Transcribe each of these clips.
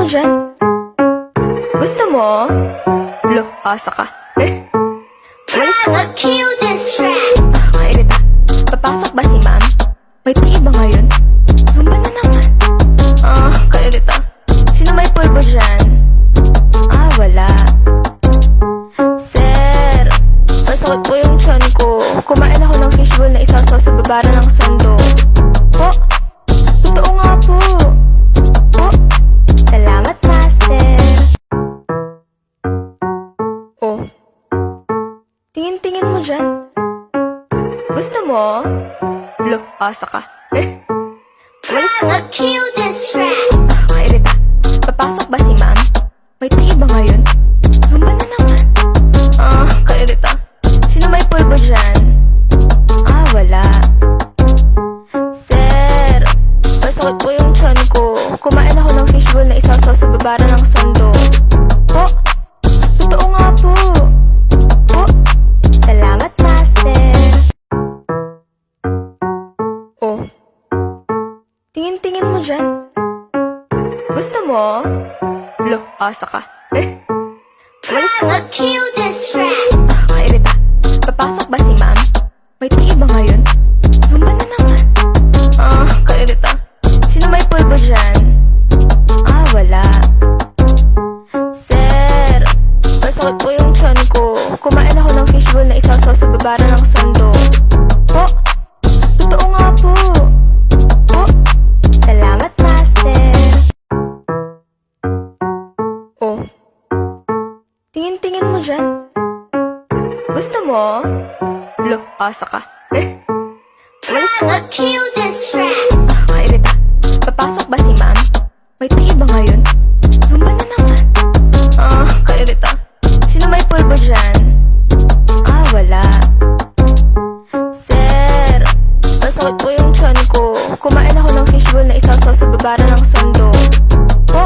dyan? Gusto mo? Lo, asa ka. Walis ka. Kill this track. Kairita. Papasok ba si ma'am? May tingin ba ngayon? Zumba na naman. Kairita. Sino may pulbo dyan? Wala. Sir, masakit po yung tiyan ko. Kumain ako ng fishbowl na isasaw sa babara ng sando. Po, totoo nga po. Po, salamat master. Oh, tingin-tingin mo dyan. Gusto mo? Lo, asa ka. Walis ka. Kill this track. Kairita. Papasok ba si ma'am? May tingin ba ngayon? Zumba na naman. Kairita. Sino may pulbo dyan? Wala. Sir, masakit po yung tiyan ko. Kumain ako ng fishbowl na isasaw sa babara ng sando. Po, totoo nga po. Po, salamat master. Oh, tingin-tingin mo dyan. Gusto mo? Lo, asa ka. Walis ka. Kill this track. Kairita. Papasok ba si ma'am? May tingin ba ngayon? Zumba na naman. Kairita. Sino may pulbo dyan? Wala. Sir, masakit po yung tiyan ko. Kumain ako ng fishbowl na isasaw sa babara ng sando. Po, totoo nga po. Po, salamat master. Oh, tingin-tingin mo dyan. Gusto mo? Lo, asa ka. Walis ka. Kill this track. Kairita. Papasok ba si ma'am? May tingin ba ngayon? Zumba na naman. Kairita. Sino may pulbo dyan? Wala. Sir, masakit po yung tiyan ko. Kumain ako ng fishbowl na isasaw sa babara ng sando. Po,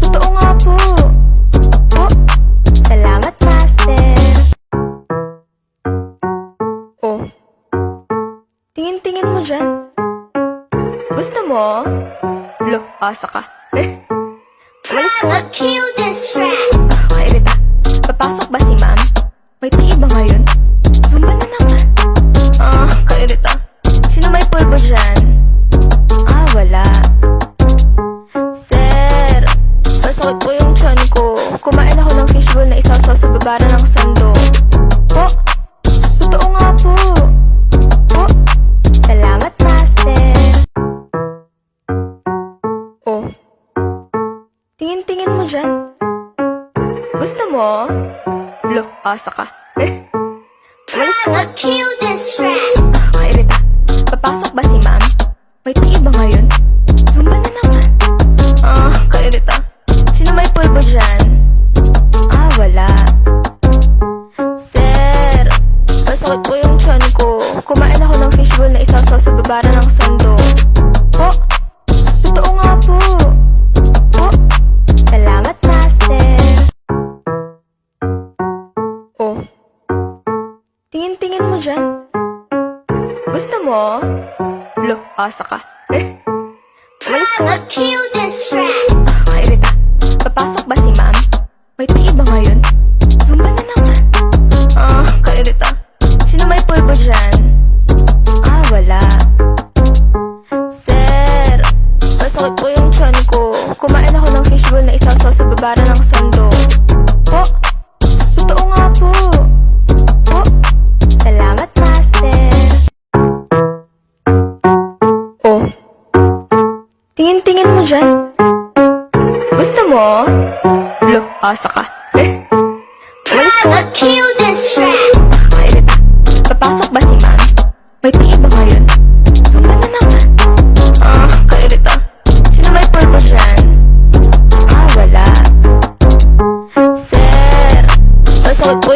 totoo nga po. Po, salamat master. Oh, tingin-tingin mo dyan. Gusto mo? Lo, asa ka. Walis ka. Kill this track. Kairita. Papasok ba si ma'am? May tingin ba ngayon? Zumba na naman. Kairita. Sino may pulbo dyan? Wala. Sir, masakit po yung tiyan ko. Kumain ako ng fishbowl na isasaw sa babara ng sando. Po, totoo nga po. Po, salamat master. Oh, tingin-tingin mo dyan. Gusto mo? Lo, asa ka. Walis ka. Kill this track. Kairita. Papasok ba si ma'am? May tingin ba ngayon? Zumba na naman. Kairita. Sino may pulbo dyan? Wala. Sir, masakit po yung tiyan ko. Kumain ako ng fishbowl na isasaw sa babara ng sando. Po, totoo nga po. Po, salamat master. Oh, tingin-tingin mo dyan. Gusto mo? Lo, asa ka. Walis ka. Kill this track. Kairita. Papasok ba si ma'am? May tingin ba ngayon? Zumba na naman. Kairita. Sino may pulbo dyan? Wala. Sir, masakit po yung tiyan ko. Kumain ako ng fishbowl na isasaw sa babara ng sando. Po, totoo nga po. Po, salamat master. Oh, tingin-tingin mo dyan. Gusto mo? Lo, asa ka. Walis ka. Kill this track. Kairita. Papasok ba si ma'am? May tingin ba ngayon? Zumba na naman. Kairita. Sino may pulbo dyan? Wala. Sir, masakit po